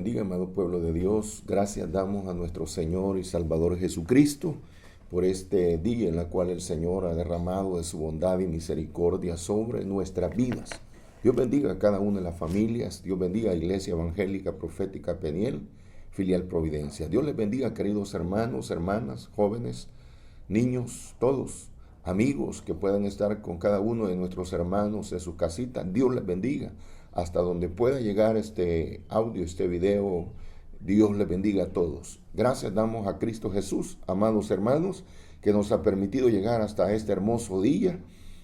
bendiga, amado pueblo de Dios. Gracias damos a nuestro Señor y Salvador Jesucristo por este día en el cual el Señor ha derramado de su bondad y misericordia sobre nuestras vidas. Dios bendiga a cada una de las familias. Dios bendiga a Iglesia Evangélica Profética Peniel, Filial Providencia. Dios les bendiga, queridos hermanos, hermanas, jóvenes, niños, todos, amigos que puedan estar con cada uno de nuestros hermanos en su casita. Dios les bendiga. Hasta donde pueda llegar este audio, este video, Dios les bendiga a todos. Gracias damos a Cristo Jesús, amados hermanos, que nos ha permitido llegar hasta este hermoso día.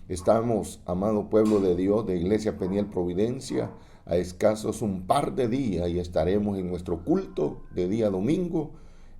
Estamos, amado pueblo de Dios, de Iglesia Peniel Providencia, a escasos un par de días y estaremos en nuestro culto de día domingo,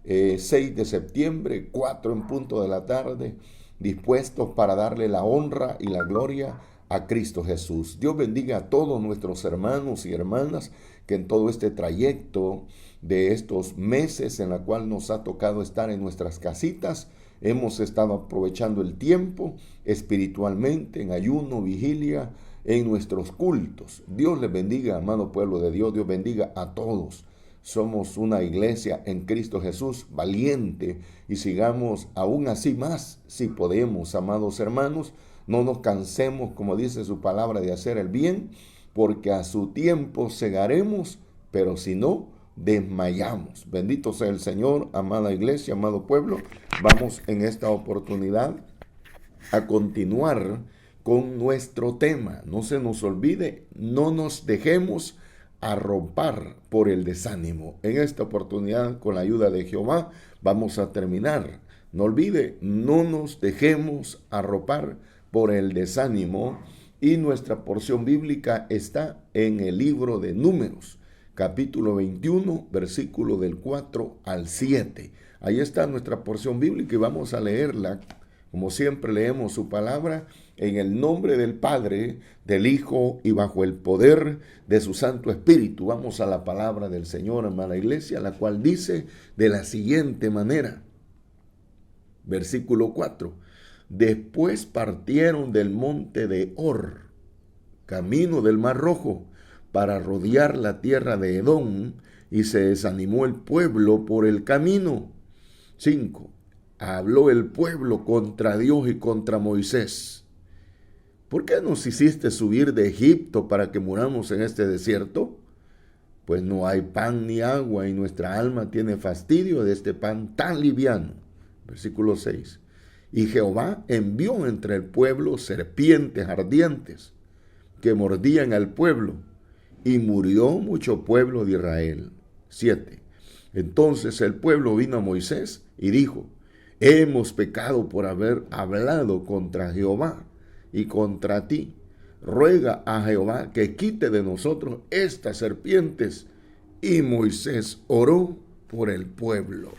6 de septiembre, 4 en punto de la tarde, dispuestos para darle la honra y la gloria a Cristo Jesús. Dios bendiga a todos nuestros hermanos y hermanas que en todo este trayecto de estos meses en la cual nos ha tocado estar en nuestras casitas, hemos estado aprovechando el tiempo espiritualmente, en ayuno, vigilia, en nuestros cultos. Dios les bendiga, amado pueblo de Dios. Dios bendiga a todos. Somos una iglesia en Cristo Jesús valiente y sigamos aún así más, si podemos, amados hermanos. No nos cansemos, como dice su palabra, de hacer el bien, porque a su tiempo segaremos, pero si no, desmayamos. Bendito sea el Señor, amada iglesia, amado pueblo. Vamos en esta oportunidad a continuar con nuestro tema. No se nos olvide, no nos dejemos arropar por el desánimo. En esta oportunidad, con la ayuda de Jehová, vamos a terminar. No olvide, no nos dejemos arropar por el desánimo, y nuestra porción bíblica está en el libro de Números, capítulo 21, versículo del 4 al 7. Ahí está nuestra porción bíblica y vamos a leerla, como siempre leemos su palabra, en el nombre del Padre, del Hijo y bajo el poder de su Santo Espíritu. Vamos a la palabra del Señor, amada iglesia, la cual dice de la siguiente manera, versículo 4. Después partieron del monte de Hor, camino del Mar Rojo, para rodear la tierra de Edom, y se desanimó el pueblo por el camino. 5. Habló el pueblo contra Dios y contra Moisés. ¿Por qué nos hiciste subir de Egipto para que muramos en este desierto? Pues no hay pan ni agua, y nuestra alma tiene fastidio de este pan tan liviano. Versículo 6. Y Jehová envió entre el pueblo serpientes ardientes que mordían al pueblo, y murió mucho pueblo de Israel. 7. Entonces el pueblo vino a Moisés y dijo: hemos pecado por haber hablado contra Jehová y contra ti. Ruega a Jehová que quite de nosotros estas serpientes. Y Moisés oró por el pueblo.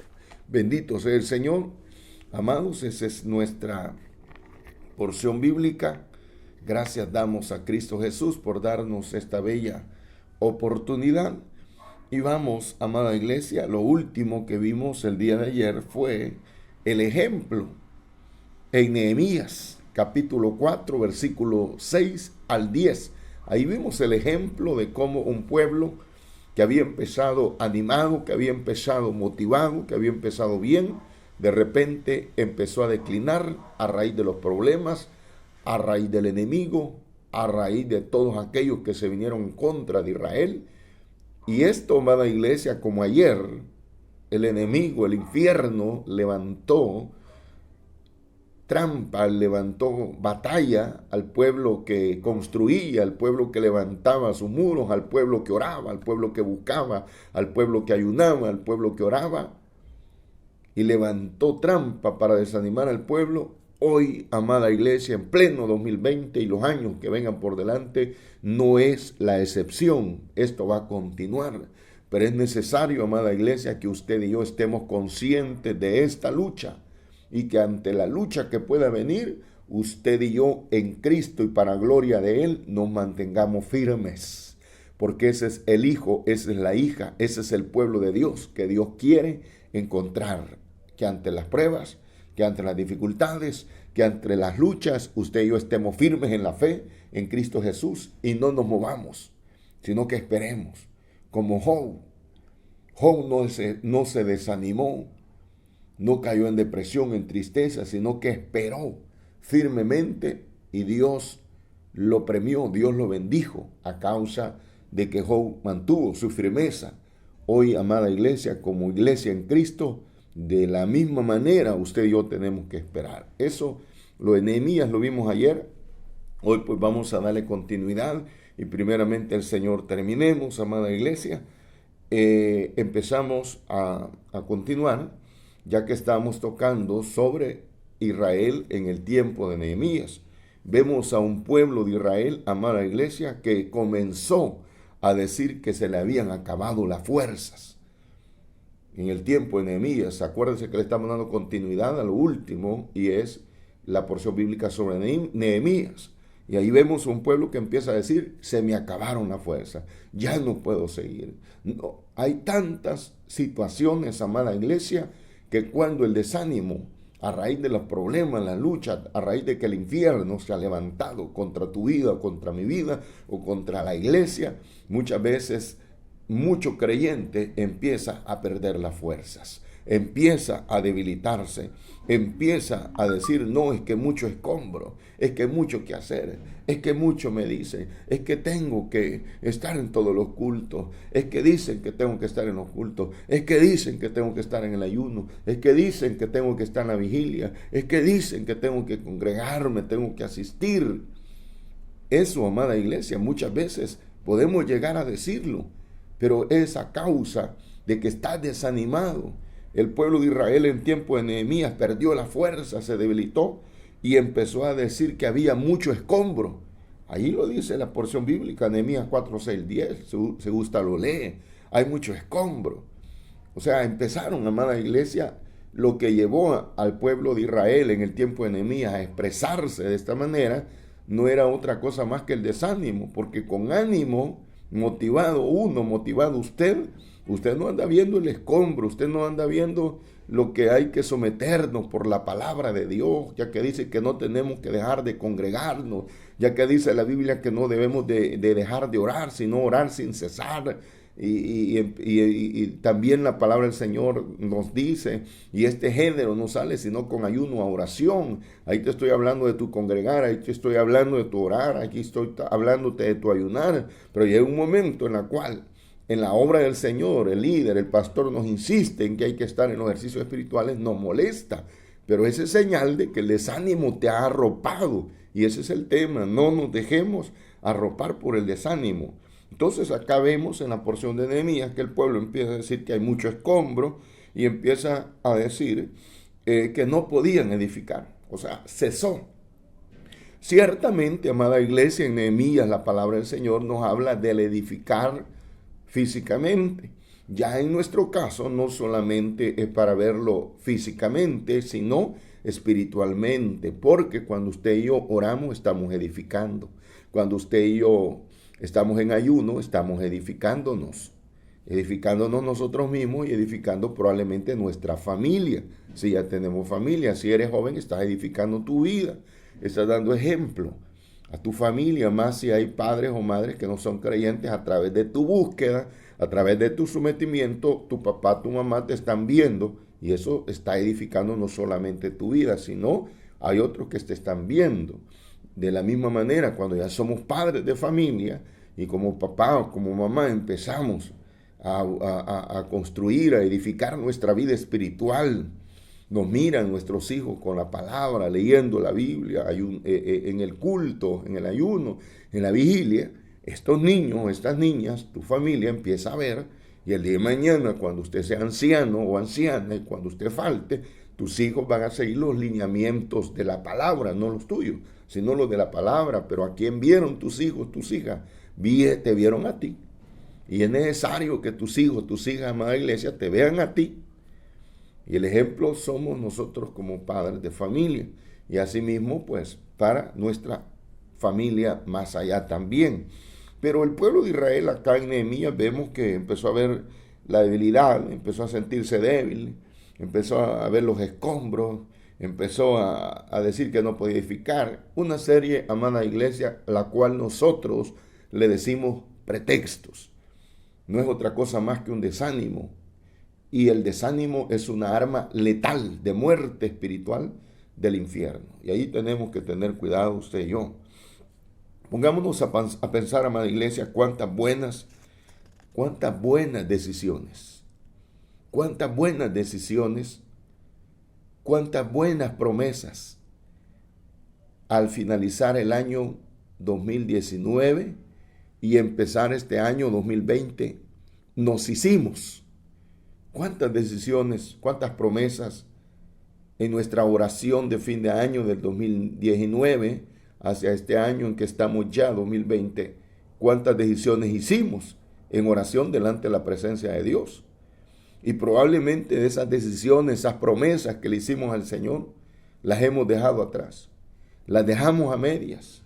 Bendito sea el Señor. Amados, esa es nuestra porción bíblica. Gracias damos a Cristo Jesús por darnos esta bella oportunidad. Y vamos, amada iglesia, lo último que vimos el día de ayer fue el ejemplo en Nehemías, capítulo 4, versículo 6 al 10. Ahí vimos el ejemplo de cómo un pueblo que había empezado animado, que había empezado motivado, que había empezado bien, de repente empezó a declinar a raíz de los problemas, a raíz del enemigo, a raíz de todos aquellos que se vinieron en contra de Israel. Y esto, amada iglesia, como ayer, el enemigo, el infierno, levantó trampa, levantó batalla al pueblo que construía, al pueblo que levantaba sus muros, al pueblo que oraba, al pueblo que buscaba, al pueblo que ayunaba, al pueblo que oraba. Y levantó trampa para desanimar al pueblo. Hoy, amada iglesia, en pleno 2020 y los años que vengan por delante, no es la excepción. Esto va a continuar. Pero es necesario, amada iglesia, que usted y yo estemos conscientes de esta lucha. Y que ante la lucha que pueda venir, usted y yo en Cristo y para gloria de Él, nos mantengamos firmes. Porque ese es el hijo, esa es la hija, ese es el pueblo de Dios que Dios quiere encontrar. Que ante las pruebas, que ante las dificultades, que ante las luchas, usted y yo estemos firmes en la fe en Cristo Jesús y no nos movamos, sino que esperemos. Como Job, Job no se desanimó, no cayó en depresión, en tristeza, sino que esperó firmemente y Dios lo premió, Dios lo bendijo a causa de que Job mantuvo su firmeza. Hoy, amada iglesia, como iglesia en Cristo, de la misma manera usted y yo tenemos que esperar. Eso, lo de Nehemías lo vimos ayer. Hoy pues vamos a darle continuidad y primeramente el Señor terminemos, amada iglesia. Empezamos a continuar, ya que estamos tocando sobre Israel en el tiempo de Nehemías. Vemos a un pueblo de Israel, amada iglesia, que comenzó a decir que se le habían acabado las fuerzas. En el tiempo de Nehemías, acuérdense que le estamos dando continuidad a lo último y es la porción bíblica sobre Nehemías. Y ahí vemos un pueblo que empieza a decir, se me acabaron las fuerzas, ya no puedo seguir. No, hay tantas situaciones, amada iglesia, que cuando el desánimo, a raíz de los problemas, la lucha, a raíz de que el infierno se ha levantado contra tu vida, contra mi vida o contra la iglesia, muchas veces mucho creyente empieza a perder las fuerzas, empieza a debilitarse, empieza a decir, no, es que mucho escombro, es que mucho que hacer, es que mucho me dicen, es que tengo que estar en todos los cultos, es que dicen que tengo que estar en los cultos, es que dicen que tengo que estar en el ayuno, es que dicen que tengo que estar en la vigilia, es que dicen que tengo que congregarme, tengo que asistir. Eso, amada iglesia, muchas veces podemos llegar a decirlo, pero es a causa de que estás desanimado. El pueblo de Israel en tiempo de Nehemías perdió la fuerza, se debilitó y empezó a decir que había mucho escombro. Ahí lo dice la porción bíblica, Nehemías 4, 6, 10, si gusta lo lee. Hay mucho escombro. O sea, empezaron, amada iglesia, lo que llevó al pueblo de Israel en el tiempo de Nehemías a expresarse de esta manera, no era otra cosa más que el desánimo, porque con ánimo motivado usted no anda viendo el escombro, usted no anda viendo lo que hay que someternos por la palabra de Dios, ya que dice que no tenemos que dejar de congregarnos, ya que dice la Biblia que no debemos de dejar de orar, sino orar sin cesar. Y también la palabra del Señor nos dice, y este género no sale sino con ayuno a oración. Ahí te estoy hablando de tu congregar, ahí te estoy hablando de tu orar, aquí estoy hablándote de tu ayunar. Pero llega un momento en la cual en la obra del Señor, el líder, el pastor nos insiste en que hay que estar en los ejercicios espirituales, nos molesta. Pero ese es señal de que el desánimo te ha arropado. Y ese es el tema, no nos dejemos arropar por el desánimo. Entonces acá vemos en la porción de Nehemías que el pueblo empieza a decir que hay mucho escombro y empieza a decir que no podían edificar. O sea, cesó. Ciertamente, amada iglesia, en Nehemías la palabra del Señor nos habla del edificar físicamente. Ya en nuestro caso no solamente es para verlo físicamente, sino espiritualmente, porque cuando usted y yo oramos estamos edificando. Cuando usted y yo estamos en ayuno, estamos edificándonos nosotros mismos y edificando probablemente nuestra familia. Si ya tenemos familia, si eres joven, estás edificando tu vida, estás dando ejemplo a tu familia, más si hay padres o madres que no son creyentes. A través de tu búsqueda, a través de tu sometimiento, tu papá, tu mamá te están viendo y eso está edificando no solamente tu vida, sino hay otros que te están viendo. De la misma manera, cuando ya somos padres de familia y como papá o como mamá empezamos a construir, a edificar nuestra vida espiritual, nos miran nuestros hijos con la palabra, leyendo la Biblia, en el culto, en el ayuno, en la vigilia. Estos niños, estas niñas, tu familia empieza a ver, y el día de mañana, cuando usted sea anciano o anciana, y cuando usted falte, tus hijos van a seguir los lineamientos de la palabra, no los tuyos, sino los de la palabra. Pero ¿a quién vieron tus hijos, tus hijas? Te vieron a ti. Y es necesario que tus hijos, tus hijas, amada iglesia, te vean a ti. Y el ejemplo somos nosotros como padres de familia. Y asimismo, pues, para nuestra familia más allá también. Pero el pueblo de Israel acá en Nehemías vemos que empezó a ver la debilidad, empezó a sentirse débil, empezó a ver los escombros, empezó a decir que no podía edificar. Una serie, amada iglesia, la cual nosotros le decimos pretextos. No es otra cosa más que un desánimo. Y el desánimo es una arma letal de muerte espiritual del infierno. Y ahí tenemos que tener cuidado usted y yo. Pongámonos a pensar, amada iglesia, cuántas buenas decisiones, cuántas buenas decisiones, cuántas buenas promesas al finalizar el año 2019 y empezar este año 2020 nos hicimos. Cuántas decisiones, cuántas promesas en nuestra oración de fin de año del 2019 hacia este año en que estamos ya, 2020, cuántas decisiones hicimos en oración delante de la presencia de Dios. Y probablemente de esas decisiones, esas promesas que le hicimos al Señor, las hemos dejado atrás. Las dejamos a medias.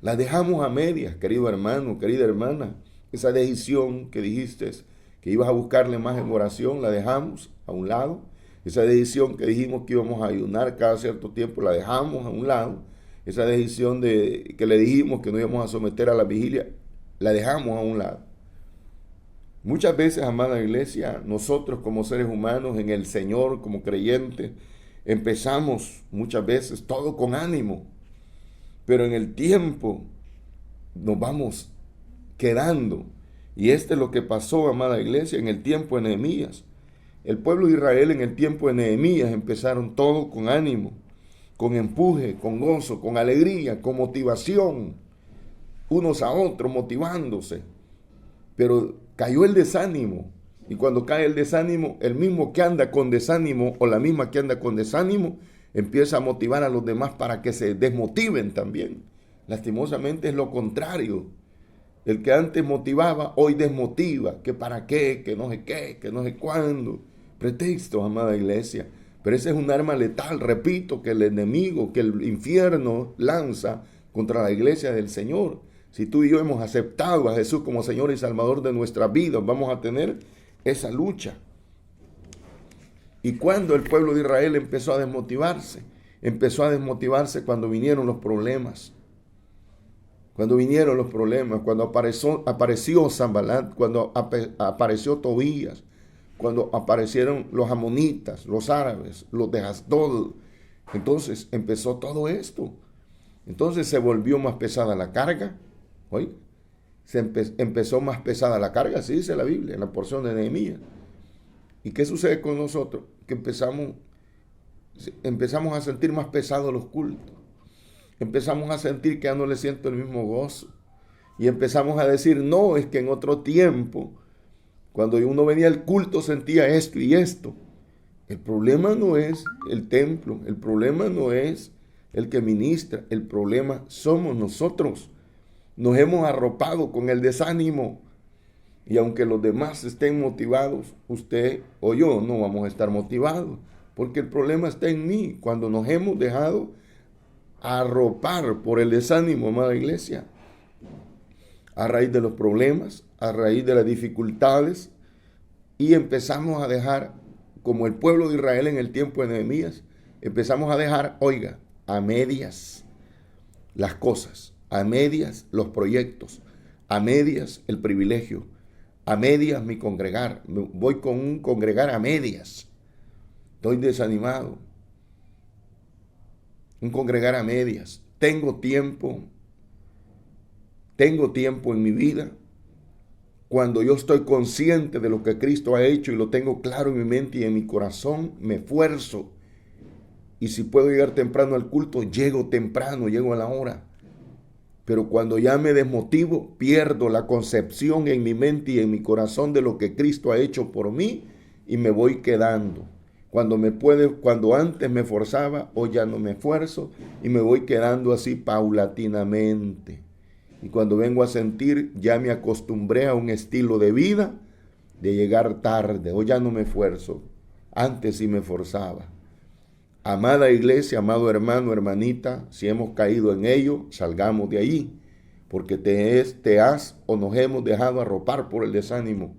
Las dejamos a medias, querido hermano, querida hermana. Esa decisión que dijiste que ibas a buscarle más en oración, la dejamos a un lado. Esa decisión que dijimos que íbamos a ayunar cada cierto tiempo, la dejamos a un lado. Esa decisión que le dijimos que no íbamos a someter a la vigilia, la dejamos a un lado. Muchas veces, amada iglesia, nosotros como seres humanos en el Señor, como creyentes, empezamos muchas veces todo con ánimo, pero en el tiempo nos vamos quedando. Y esto es lo que pasó, amada iglesia, en el tiempo de Nehemías. El pueblo de Israel en el tiempo de Nehemías empezaron todo con ánimo, con empuje, con gozo, con alegría, con motivación, unos a otros motivándose. Pero cayó el desánimo, y cuando cae el desánimo, el mismo que anda con desánimo o la misma que anda con desánimo empieza a motivar a los demás para que se desmotiven también. Lastimosamente es lo contrario. El que antes motivaba, hoy desmotiva, que para qué, que no sé qué, que no sé cuándo. Pretextos, amada iglesia. Pero esa es un arma letal, repito, que el enemigo, que el infierno lanza contra la iglesia del Señor. Si tú y yo hemos aceptado a Jesús como Señor y Salvador de nuestra vida, vamos a tener esa lucha. Y cuando el pueblo de Israel empezó a desmotivarse cuando vinieron los problemas. Cuando vinieron los problemas, cuando apareció Sanbalat, cuando apareció Tobías, cuando aparecieron los amonitas, los árabes, los de Asdod. Entonces empezó todo esto. Entonces se volvió más pesada la carga. ¿Oye? Empezó más pesada la carga, así dice la Biblia, en la porción de Nehemías. ¿Y qué sucede con nosotros? Que empezamos a sentir más pesados los cultos. Empezamos a sentir que ya no le siento el mismo gozo. Y empezamos a decir, no, es que en otro tiempo, cuando uno venía al culto, sentía esto y esto. El problema no es el templo, el problema no es el que ministra, el problema somos nosotros. Nos hemos arropado con el desánimo. Y aunque los demás estén motivados, usted o yo no vamos a estar motivados. Porque el problema está en mí, cuando nos hemos dejado arropar por el desánimo, amada iglesia. A raíz de los problemas, a raíz de las dificultades, y empezamos a dejar, como el pueblo de Israel en el tiempo de Nehemías, empezamos a dejar, oiga, a medias las cosas, a medias los proyectos, a medias el privilegio, a medias mi congregar. Voy con un congregar a medias. Estoy desanimado. Un congregar a medias. Tengo tiempo en mi vida cuando yo estoy consciente de lo que Cristo ha hecho y lo tengo claro en mi mente y en mi corazón, me esfuerzo. Y si puedo llegar temprano al culto, llego temprano, llego a la hora. Pero cuando ya me desmotivo, pierdo la concepción en mi mente y en mi corazón de lo que Cristo ha hecho por mí y me voy quedando. Cuando antes me forzaba, hoy ya no me esfuerzo y me voy quedando así paulatinamente. Y cuando vengo a sentir, ya me acostumbré a un estilo de vida de llegar tarde. Hoy ya no me esfuerzo. Antes sí me esforzaba. Amada iglesia, amado hermano, hermanita, si hemos caído en ello, salgamos de ahí. Porque te has o nos hemos dejado arropar por el desánimo.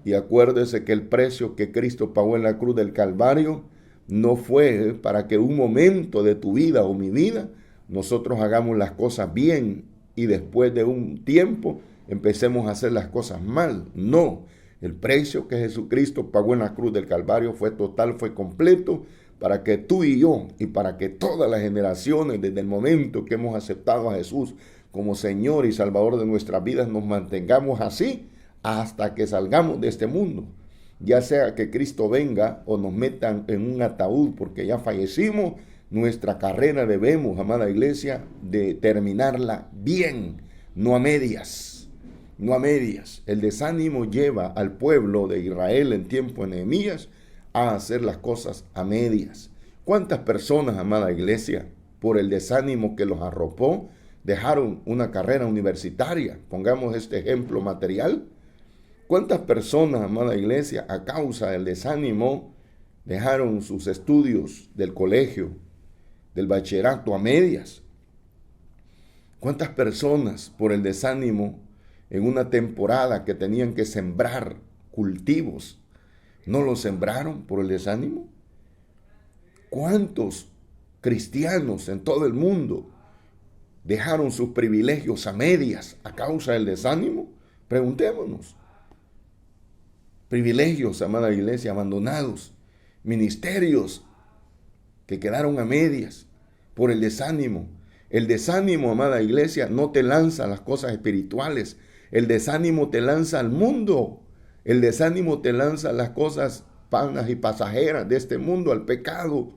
Y acuérdese que el precio que Cristo pagó en la cruz del Calvario no fue para que un momento de tu vida o mi vida nosotros hagamos las cosas bien y después de un tiempo empecemos a hacer las cosas mal. No, El precio que Jesucristo pagó en la cruz del Calvario fue total, fue completo, para que tú y yo, y para que todas las generaciones, desde el momento que hemos aceptado a Jesús como Señor y Salvador de nuestras vidas, nos mantengamos así hasta que salgamos de este mundo. Ya sea que Cristo venga o nos metan en un ataúd porque ya fallecimos, nuestra carrera debemos, amada iglesia, de terminarla bien, no a medias. No a medias. El desánimo lleva al pueblo de Israel en tiempo de Nehemías a hacer las cosas a medias. ¿Cuántas personas, amada iglesia, por el desánimo que los arropó, dejaron una carrera universitaria? Pongamos este ejemplo material. ¿Cuántas personas, amada iglesia, a causa del desánimo, dejaron sus estudios del colegio, del bachillerato a medias? ¿Cuántas personas por el desánimo en una temporada que tenían que sembrar cultivos, no los sembraron por el desánimo? ¿Cuántos cristianos en todo el mundo dejaron sus privilegios a medias a causa del desánimo? Preguntémonos. Privilegios, amada iglesia, abandonados. Ministerios que quedaron a medias por el desánimo. El desánimo, amada iglesia, no te lanza a las cosas espirituales. El desánimo te lanza al mundo. El desánimo te lanza a las cosas vanas y pasajeras de este mundo, al pecado.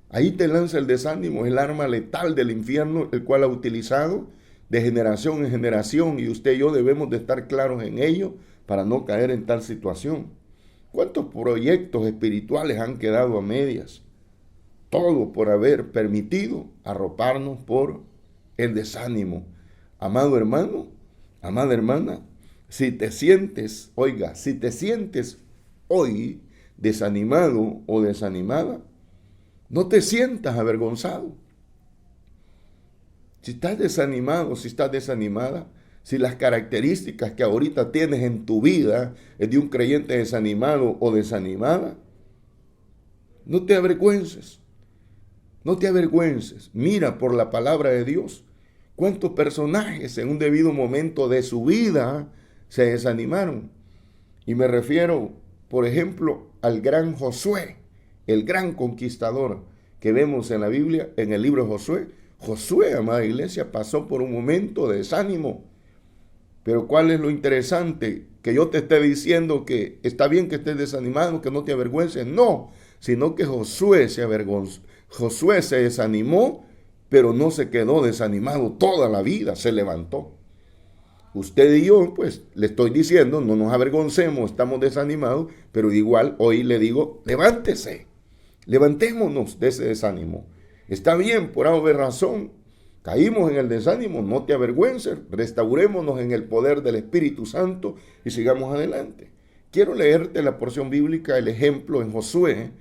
Ahí te lanza el desánimo, el arma letal del infierno, el cual ha utilizado de generación en generación, y usted y yo debemos de estar claros en ello para no caer en tal situación. ¿Cuántos proyectos espirituales han quedado a medias? Todo por haber permitido arroparnos por el desánimo. Amado hermano, amada hermana, si te sientes hoy desanimado o desanimada, no te sientas avergonzado. Si estás desanimado, si estás desanimada, si las características que ahorita tienes en tu vida es de un creyente desanimado o desanimada, no te avergüences. No te avergüences. Mira por la palabra de Dios cuántos personajes en un debido momento de su vida se desanimaron. Y me refiero, por ejemplo, al gran Josué, el gran conquistador que vemos en la Biblia, en el libro de Josué. Josué, amada iglesia, pasó por un momento de desánimo. Pero ¿cuál es lo interesante? Que yo te esté diciendo que está bien que estés desanimado, que no te avergüences. No, sino que Josué se avergonzó. Josué se desanimó, pero no se quedó desanimado toda la vida, se levantó. Usted y yo, pues, le estoy diciendo, no nos avergoncemos, estamos desanimados, pero igual hoy le digo, levántese, levantémonos de ese desánimo. Está bien, por haber razón, caímos en el desánimo, no te avergüences, restaurémonos en el poder del Espíritu Santo y sigamos adelante. Quiero leerte la porción bíblica, el ejemplo en Josué,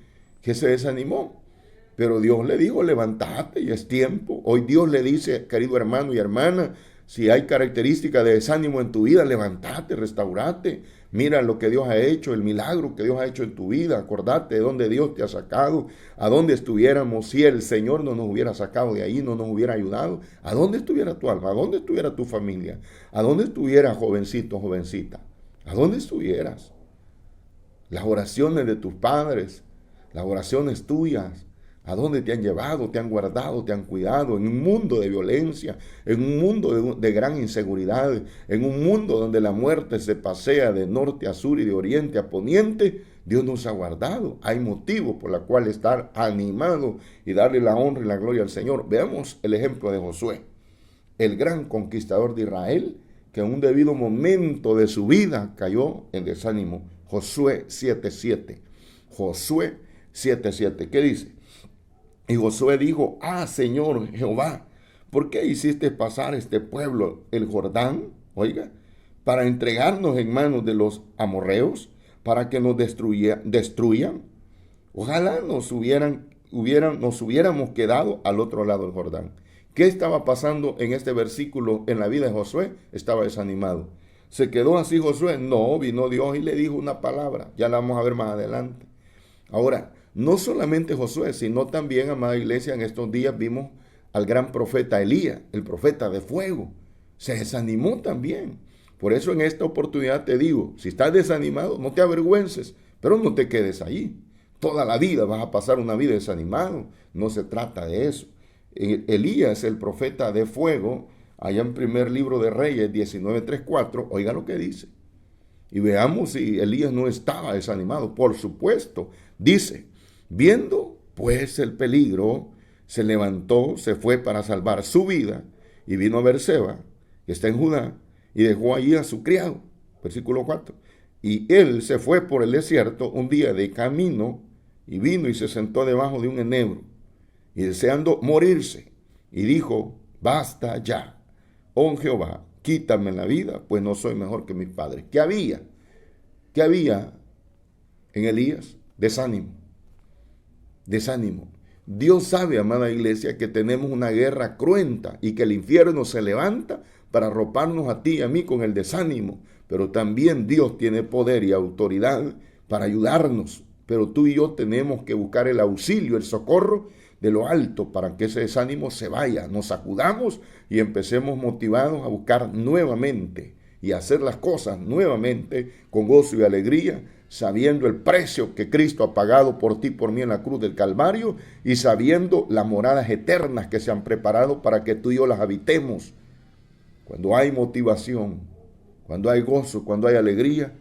que se desanimó. Pero Dios le dijo, levántate, y es tiempo. Hoy Dios le dice, querido hermano y hermana, si hay características de desánimo en tu vida, levántate, restaurate. Mira lo que Dios ha hecho, el milagro que Dios ha hecho en tu vida. Acordate de dónde Dios te ha sacado, a dónde estuviéramos si el Señor no nos hubiera sacado de ahí, no nos hubiera ayudado. ¿A dónde estuviera tu alma? ¿A dónde estuviera tu familia? ¿A dónde estuviera, jovencito, jovencita? ¿A dónde estuvieras? Las oraciones de tus padres, las oraciones tuyas, ¿a dónde te han llevado, te han guardado, te han cuidado? En un mundo de violencia, en un mundo de gran inseguridad, en un mundo donde la muerte se pasea de norte a sur y de oriente a poniente, Dios nos ha guardado. Hay motivo por la cual estar animado y darle la honra y la gloria al Señor. Veamos el ejemplo de Josué, el gran conquistador de Israel, que en un debido momento de su vida cayó en desánimo. Josué 7:7. Josué 7:7. ¿Qué dice? Y Josué dijo, Señor Jehová, ¿por qué hiciste pasar este pueblo el Jordán? Oiga, para entregarnos en manos de los amorreos, para que nos destruyan. Ojalá nos hubiéramos quedado al otro lado del Jordán. ¿Qué estaba pasando en este versículo en la vida de Josué? Estaba desanimado. ¿Se quedó así Josué? No, vino Dios y le dijo una palabra. Ya la vamos a ver más adelante. Ahora, no solamente Josué, sino también, amada iglesia, en estos días vimos al gran profeta Elías, el profeta de fuego. Se desanimó también. Por eso en esta oportunidad te digo, si estás desanimado, no te avergüences, pero no te quedes ahí. Toda la vida vas a pasar una vida desanimado. No se trata de eso. Elías, el profeta de fuego, allá en primer libro de Reyes 19:3-4, oiga lo que dice. Y veamos si Elías no estaba desanimado. Por supuesto, dice, viendo pues el peligro, se levantó, se fue para salvar su vida y vino a Berseba, que está en Judá, y dejó allí a su criado. Versículo 4. Y él se fue por el desierto un día de camino y vino y se sentó debajo de un enebro y deseando morirse. Y dijo, basta ya, oh Jehová, quítame la vida, pues no soy mejor que mis padres. ¿Qué había? ¿Qué había en Elías? Desánimo. Desánimo. Dios sabe, amada iglesia, que tenemos una guerra cruenta y que el infierno se levanta para arroparnos a ti y a mí con el desánimo. Pero también Dios tiene poder y autoridad para ayudarnos. Pero tú y yo tenemos que buscar el auxilio, el socorro de lo alto para que ese desánimo se vaya. Nos sacudamos y empecemos motivados a buscar nuevamente y hacer las cosas nuevamente con gozo y alegría, sabiendo el precio que Cristo ha pagado por ti y por mí en la cruz del Calvario y sabiendo las moradas eternas que se han preparado para que tú y yo las habitemos. Cuando hay motivación, cuando hay gozo, cuando hay alegría,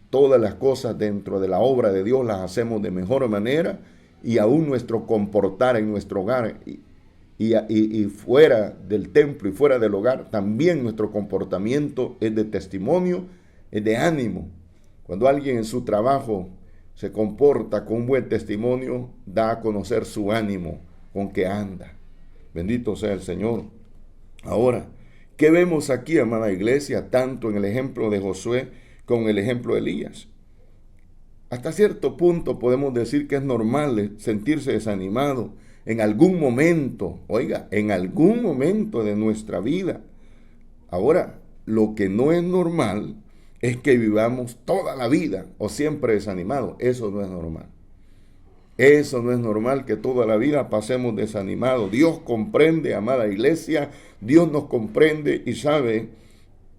todas las cosas dentro de la obra de Dios las hacemos de mejor manera y aún nuestro comportar en nuestro hogar y fuera del templo y fuera del hogar, también nuestro comportamiento es de testimonio, es de ánimo. Cuando alguien en su trabajo se comporta con un buen testimonio, da a conocer su ánimo con que anda. Bendito sea el Señor. Ahora, ¿qué vemos aquí, amada iglesia, tanto en el ejemplo de Josué como en el ejemplo de Elías? Hasta cierto punto podemos decir que es normal sentirse desanimado en algún momento, oiga, en algún momento de nuestra vida. Ahora, lo que no es normal es que vivamos toda la vida o siempre desanimados. Eso no es normal. Eso no es normal que toda la vida pasemos desanimados. Dios comprende, amada iglesia, Dios nos comprende y sabe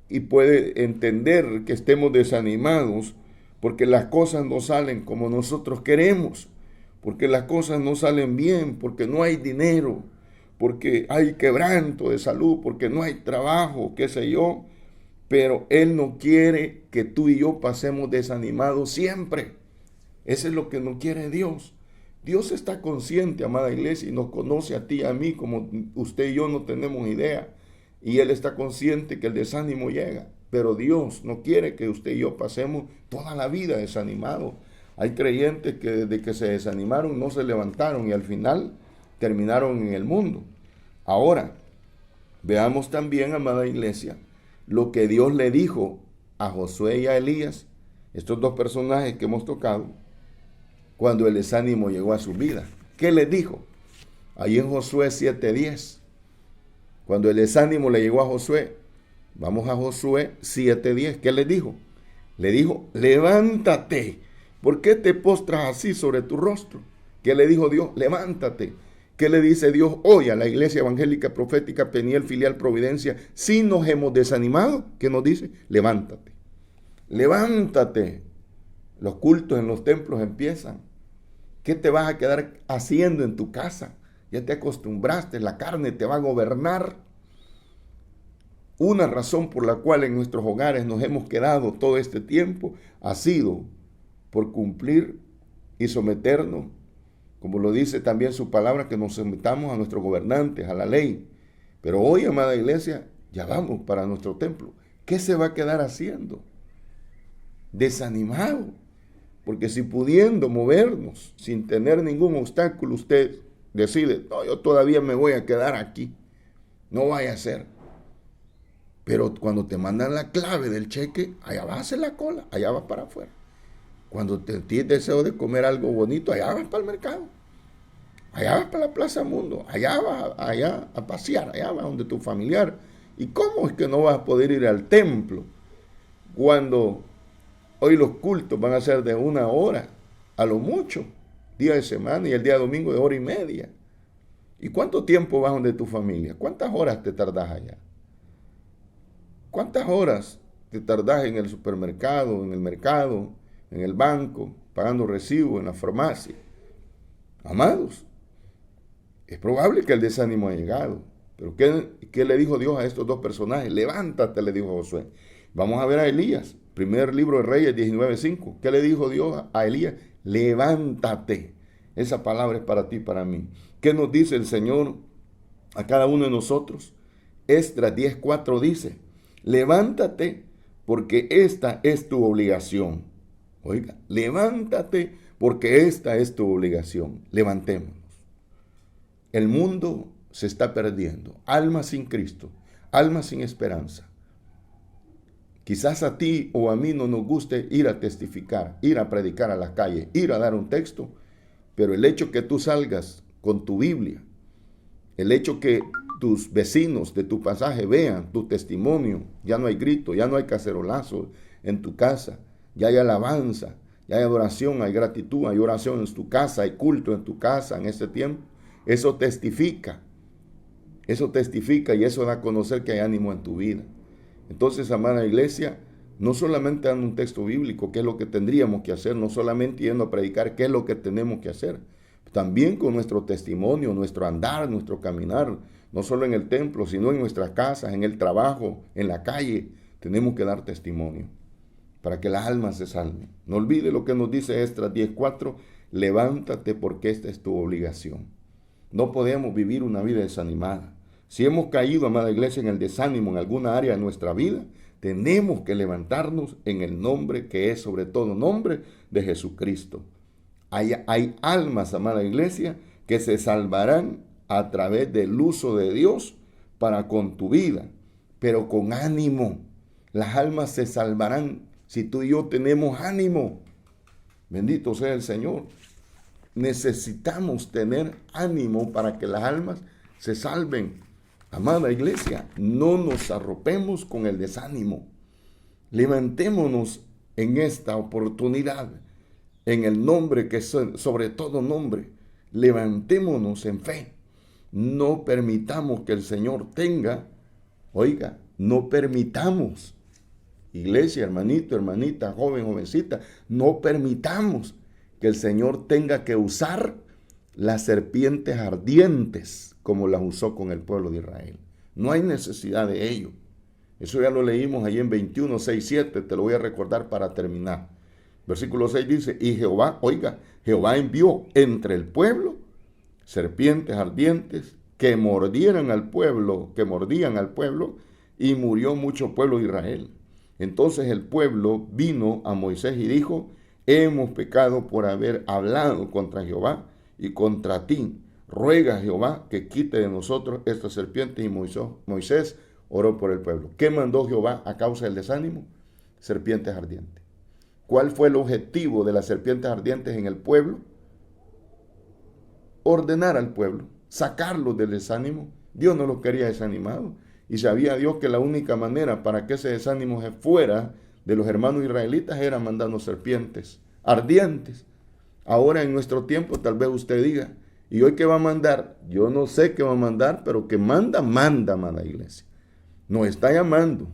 y puede entender que estemos desanimados porque las cosas no salen como nosotros queremos, porque las cosas no salen bien, porque no hay dinero, porque hay quebranto de salud, porque no hay trabajo, qué sé yo. Pero Él no quiere que tú y yo pasemos desanimados siempre. Eso es lo que no quiere Dios. Dios está consciente, amada iglesia, y nos conoce a ti y a mí como usted y yo no tenemos idea. Y Él está consciente que el desánimo llega. Pero Dios no quiere que usted y yo pasemos toda la vida desanimados. Hay creyentes que desde que se desanimaron no se levantaron y al final terminaron en el mundo. Ahora, veamos también, amada iglesia, lo que Dios le dijo a Josué y a Elías, estos dos personajes que hemos tocado, cuando el desánimo llegó a su vida. ¿Qué les dijo? Ahí en Josué 7:10. Cuando el desánimo le llegó a Josué, vamos a Josué 7:10. ¿Qué le dijo? Le dijo, levántate. ¿Por qué te postras así sobre tu rostro? ¿Qué le dijo Dios? Levántate. ¿Qué le dice Dios hoy a la Iglesia Evangélica Profética Peniel Filial Providencia? Si nos hemos desanimado, ¿qué nos dice? Levántate. Levántate. Los cultos en los templos empiezan. ¿Qué te vas a quedar haciendo en tu casa? Ya te acostumbraste, la carne te va a gobernar. Una razón por la cual en nuestros hogares nos hemos quedado todo este tiempo ha sido por cumplir y someternos, como lo dice también su palabra, que nos sometamos a nuestros gobernantes, a la ley. Pero hoy, amada iglesia, ya vamos para nuestro templo. ¿Qué se va a quedar haciendo? Desanimado. Porque si pudiendo movernos sin tener ningún obstáculo, usted decide, no, yo todavía me voy a quedar aquí. No vaya a ser. Pero cuando te mandan la clave del cheque, allá vas a hacer la cola, allá vas para afuera. Cuando tienes deseo de comer algo bonito, allá vas para el mercado. Allá vas para la Plaza Mundo, allá vas allá a pasear, allá vas donde tu familiar. ¿Y cómo es que no vas a poder ir al templo cuando hoy los cultos van a ser de 1 hora, a lo mucho, día de semana y el día domingo de 1:30? ¿Y cuánto tiempo vas donde tu familia? ¿Cuántas horas te tardas allá? ¿Cuántas horas te tardás en el supermercado, en el mercado, en el banco, pagando recibo, en la farmacia. Amados, es probable que el desánimo ha llegado. Pero ¿qué le dijo Dios a estos dos personajes? Levántate, le dijo Josué. Vamos a ver a Elías. Primer libro de Reyes 19:5. ¿Qué le dijo Dios a Elías? Levántate. Esa palabra es para ti y para mí. ¿Qué nos dice el Señor a cada uno de nosotros? Esdras 10:4 dice, levántate porque esta es tu obligación. Oiga, levántate porque esta es tu obligación. Levantémonos. El mundo se está perdiendo. Almas sin Cristo, almas sin esperanza. Quizás a ti o a mí no nos guste ir a testificar, ir a predicar a la calle, ir a dar un texto, pero el hecho que tú salgas con tu Biblia, el hecho que tus vecinos de tu pasaje vean tu testimonio, ya no hay grito, ya no hay cacerolazo en tu casa, ya hay alabanza, ya hay adoración, hay gratitud, hay oración en tu casa, hay culto en tu casa en este tiempo. Eso testifica y eso da a conocer que hay ánimo en tu vida. Entonces, amada iglesia, no solamente dando un texto bíblico, que es lo que tendríamos que hacer, no solamente yendo a predicar, qué es lo que tenemos que hacer, también con nuestro testimonio, nuestro andar, nuestro caminar, no solo en el templo, sino en nuestras casas, en el trabajo, en la calle, tenemos que dar testimonio para que las almas se salven. No olvide lo que nos dice Esdras 10:4, levántate porque esta es tu obligación. No podemos vivir una vida desanimada. Si hemos caído, amada iglesia, en el desánimo en alguna área de nuestra vida, tenemos que levantarnos en el nombre que es sobre todo nombre de Jesucristo. Hay almas, amada iglesia, que se salvarán a través del uso de Dios para con tu vida, pero con ánimo. Las almas se salvarán si tú y yo tenemos ánimo. Bendito sea el Señor. Necesitamos tener ánimo para que las almas se salven. Amada iglesia, no nos arropemos con el desánimo. Levantémonos en esta oportunidad, en el nombre que es sobre todo nombre. Levantémonos en fe. No permitamos que el Señor tenga, oiga, no permitamos, iglesia, hermanito, hermanita, joven, jovencita, no permitamos que el Señor tenga que usar las serpientes ardientes como las usó con el pueblo de Israel. No hay necesidad de ello. Eso ya lo leímos ahí en 21, 6, 7. Te lo voy a recordar para terminar. Versículo 6 dice, y Jehová, oiga, Jehová envió entre el pueblo serpientes ardientes que mordían al pueblo, y murió mucho pueblo de Israel. Entonces el pueblo vino a Moisés y dijo, hemos pecado por haber hablado contra Jehová y contra ti. Ruega a Jehová que quite de nosotros estas serpientes. Y Moisés oró por el pueblo. ¿Qué mandó Jehová a causa del desánimo? Serpientes ardientes. ¿Cuál fue el objetivo de las serpientes ardientes en el pueblo? Ordenar al pueblo, sacarlos del desánimo. Dios no los quería desanimados. Y sabía Dios que la única manera para que ese desánimo se fuera de los hermanos israelitas era mandando serpientes ardientes. Ahora en nuestro tiempo tal vez usted diga, ¿y hoy qué va a mandar? Yo no sé qué va a mandar, pero que manda, amada iglesia. Nos está llamando.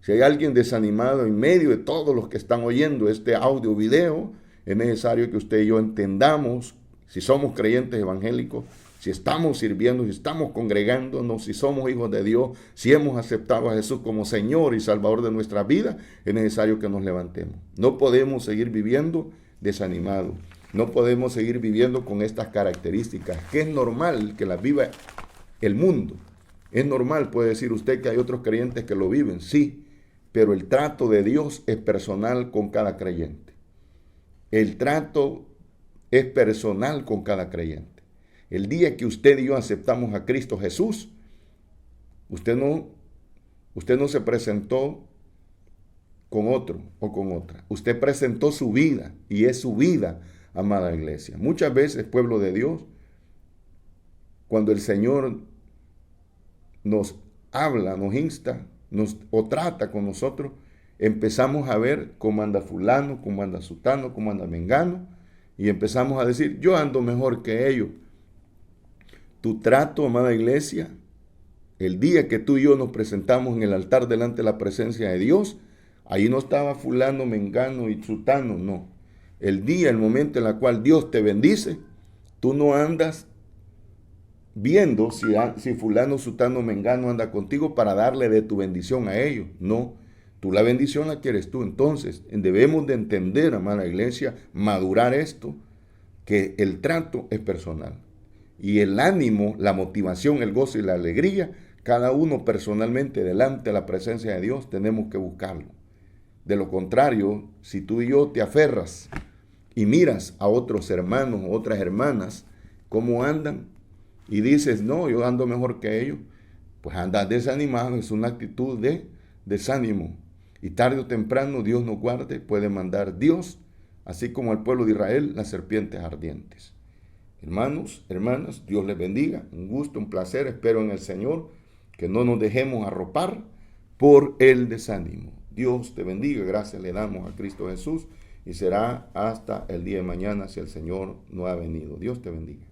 Si hay alguien desanimado en medio de todos los que están oyendo este audio o video, es necesario que usted y yo entendamos, si somos creyentes evangélicos, si estamos sirviendo, si estamos congregándonos, si somos hijos de Dios, si hemos aceptado a Jesús como Señor y Salvador de nuestra vida, es necesario que nos levantemos. No podemos seguir viviendo desanimados. No podemos seguir viviendo con estas características, que es normal que las viva el mundo. Es normal, puede decir usted, que hay otros creyentes que lo viven, sí, pero el trato de Dios es personal con cada creyente. El trato es personal con cada creyente. El día que usted y yo aceptamos a Cristo Jesús, usted no se presentó con otro o con otra. Usted presentó su vida y es su vida, amada iglesia. Muchas veces, pueblo de Dios, cuando el Señor nos habla, nos insta, o trata con nosotros, empezamos a ver cómo anda fulano, cómo anda sutano, cómo anda mengano, y empezamos a decir, yo ando mejor que ellos. Tu trato, amada iglesia, el día que tú y yo nos presentamos en el altar delante de la presencia de Dios, Ahí no estaba fulano, mengano y sutano, no. El día, el momento en el cual Dios te bendice, tú no andas viendo si fulano, sutano, mengano anda contigo para darle de tu bendición a ellos. No, tú la bendición la quieres tú. Entonces, debemos de entender, amada iglesia, madurar esto, que el trato es personal. Y el ánimo, la motivación, el gozo y la alegría, cada uno personalmente delante de la presencia de Dios tenemos que buscarlo. De lo contrario, si tú y yo te aferras y miras a otros hermanos o otras hermanas cómo andan y dices, no, yo ando mejor que ellos, pues andas desanimado, es una actitud de desánimo. Y tarde o temprano, Dios nos guarde, puede mandar Dios, así como al pueblo de Israel, las serpientes ardientes. Hermanos, hermanas, Dios les bendiga. Un gusto, un placer. Espero en el Señor que no nos dejemos arropar por el desánimo. Dios te bendiga. Gracias le damos a Cristo Jesús y será hasta el día de mañana si el Señor no ha venido. Dios te bendiga.